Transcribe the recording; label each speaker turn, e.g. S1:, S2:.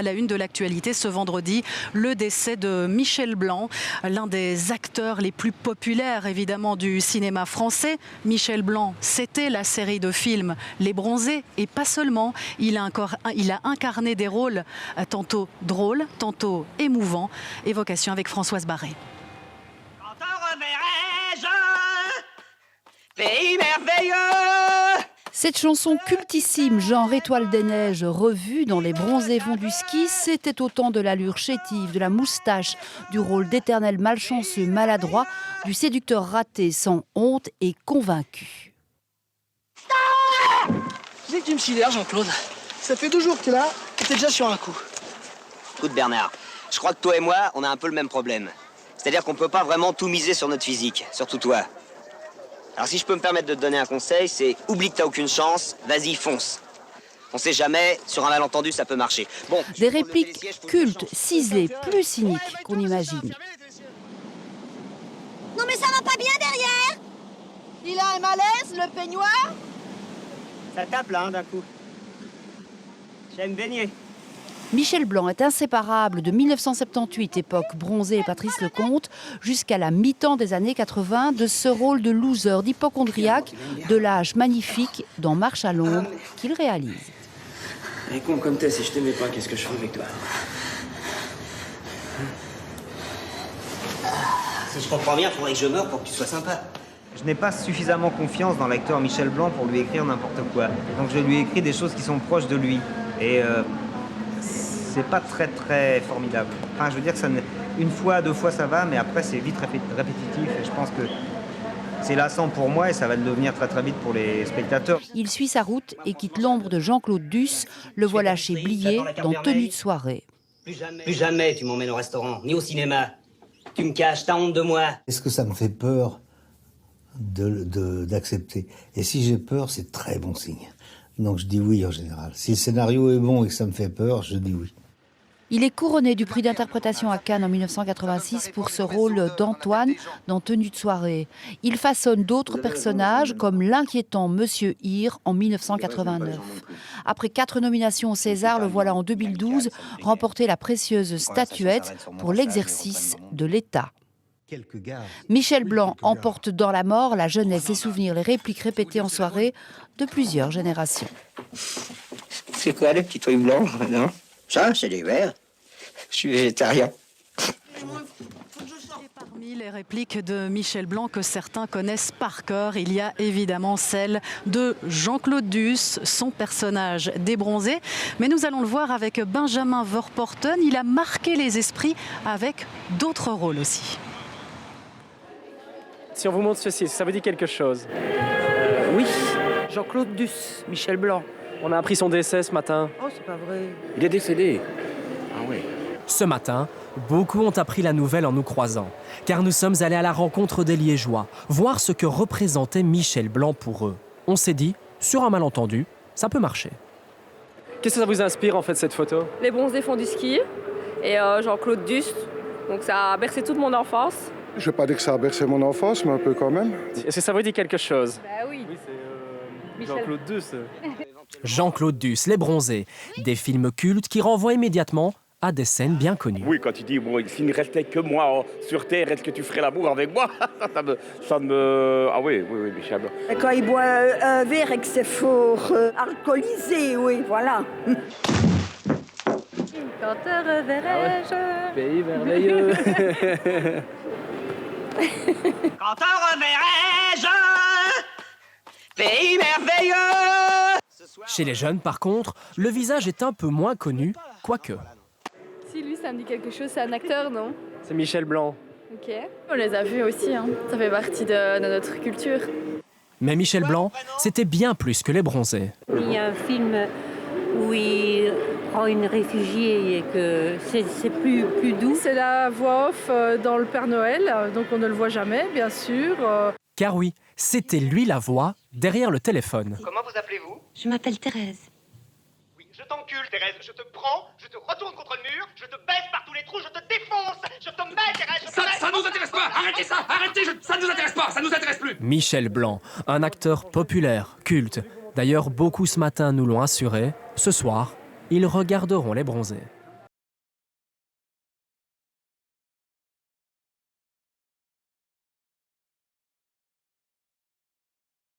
S1: À la une de l'actualité ce vendredi, le décès de Michel Blanc, l'un des acteurs les plus populaires évidemment du cinéma français. Michel Blanc, c'était la série de films Les Bronzés et pas seulement. Il a incarné des rôles tantôt drôles, tantôt émouvants. Évocation avec Françoise Barré.
S2: Quand on reverrai-je, pays merveilleux.
S3: Cette chanson cultissime, genre Étoile des neiges, revue dans Les Bronzés vont du ski, c'était autant de l'allure chétive, de la moustache, du rôle d'éternel malchanceux, maladroit, du séducteur raté, sans honte et convaincu.
S4: Tu sais que tu me sidères, Jean-Claude. Ça fait 2 jours que tu es là, et t'es déjà sur un coup.
S2: Écoute Bernard, je crois que toi et moi, on a un peu le même problème. C'est-à-dire qu'on peut pas vraiment tout miser sur notre physique, surtout toi. Alors si je peux me permettre de te donner un conseil, c'est oublie que t'as aucune chance, vas-y, fonce. On sait jamais, sur un malentendu, ça peut marcher. Bon,
S3: des répliques cultes, ciselées, plus cyniques qu'on imagine.
S5: Non mais ça va pas bien derrière.
S6: Il a un malaise, le peignoir.
S2: Ça tape là, d'un coup. J'aime baigner.
S3: Michel Blanc est inséparable de 1978, époque Bronzé et Patrice Lecomte, jusqu'à la mi-temps des années 80, de ce rôle de loser, d'hypocondriaque, de l'âge magnifique dans Marche à l'ombre qu'il réalise.
S7: Et con comme t'es, si je t'aimais pas, qu'est-ce que je ferais avec toi?
S2: Si je comprends bien, il faudrait que je meure pour que tu sois sympa.
S8: Je n'ai pas suffisamment confiance dans l'acteur Michel Blanc pour lui écrire n'importe quoi. Donc je lui ai écrit des choses qui sont proches de lui. Et c'est pas très formidable. Enfin, je veux dire que une fois, 2 fois ça va, mais après c'est vite répétitif. Et je pense que c'est lassant pour moi et ça va le devenir très vite pour les spectateurs.
S3: Il suit sa route et quitte l'ombre de Jean-Claude Duss. Le voilà chez Blier dans Tenue de soirée.
S2: Plus jamais tu m'emmènes au restaurant, ni au cinéma. Tu me caches, t'as honte de moi.
S9: Est-ce que ça me fait peur d'accepter? Et si j'ai peur, c'est très bon signe. Donc je dis oui en général. Si le scénario est bon et que ça me fait peur, je dis oui.
S3: Il est couronné du prix d'interprétation à Cannes en 1986 pour ce rôle d'Antoine dans Tenue de soirée. Il façonne d'autres personnages comme l'inquiétant Monsieur Hir en 1989. Après 4 nominations au César, le voilà en 2012 remporter la précieuse statuette pour l'exercice de l'État. Michel Blanc emporte dans la mort la jeunesse et souvenirs, les répliques répétées en soirée de plusieurs générations.
S2: C'est quoi les petits trucs blancs, non? Ça, c'est des verres. Je suis végétarien.
S1: Parmi les répliques de Michel Blanc que certains connaissent par cœur, il y a évidemment celle de Jean-Claude Duss, son personnage des Bronzés. Mais nous allons le voir avec Benjamin Verpoorten. Il a marqué les esprits avec d'autres rôles aussi.
S10: Si on vous montre ceci, ça vous dit quelque chose?
S6: Oui, Jean-Claude Duss, Michel Blanc.
S10: On a appris son décès ce matin.
S6: Oh, c'est pas vrai.
S7: Il est décédé. Ah oui.
S11: Ce matin, beaucoup ont appris la nouvelle en nous croisant, car nous sommes allés à la rencontre des Liégeois, voir ce que représentait Michel Blanc pour eux. On s'est dit, sur un malentendu, ça peut marcher.
S10: Qu'est-ce que ça vous inspire en fait cette photo?
S12: Les Bronzés font du ski et Jean-Claude Duss, donc ça a bercé toute mon enfance.
S13: Je ne vais pas dire que ça a bercé mon enfance, mais un peu quand même.
S10: Est-ce que ça vous dit quelque chose?
S12: Bah oui.
S10: Oui, c'est Jean-Claude Duss.
S11: Jean-Claude Duss, Les Bronzés, des films cultes qui renvoient immédiatement à des scènes bien connues.
S14: Oui, quand tu dis, bon, s'il ne restait que moi sur Terre, est-ce que tu ferais l'amour avec moi? ça me... Ah oui, Michel.
S6: Quand il boit un verre et que c'est fort alcoolisé, oui, voilà.
S12: Quand te reverrai-je...
S10: Pays merveilleux.
S2: Quand te reverrai-je, pays merveilleux.
S11: Chez les jeunes, par contre, le visage est un peu moins connu, quoique.
S12: Si, lui, ça me dit quelque chose, c'est un acteur, non?
S10: C'est Michel Blanc.
S12: Ok. On les a vus aussi, hein. Ça fait partie de notre culture.
S11: Mais Michel Blanc, c'était bien plus que Les Bronzés.
S15: Il y a un film où il prend une réfugiée et que c'est plus doux.
S16: C'est la voix off dans le Père Noël, donc on ne le voit jamais, bien sûr.
S11: Car oui, c'était lui la voix derrière le téléphone.
S2: Comment vous appelez-vous?
S15: Je m'appelle Thérèse.
S2: Oui, je t'encule, Thérèse. Je te prends, je te retourne contre le mur, je te baisse par tous les trous, je te défonce, je te mets, Thérèse.
S7: Ça nous intéresse pas. Arrêtez ça. Arrêtez. Ça nous intéresse pas. Ça nous intéresse plus.
S11: Michel Blanc, un acteur populaire, culte. D'ailleurs, beaucoup ce matin nous l'ont assuré. Ce soir, ils regarderont Les Bronzés.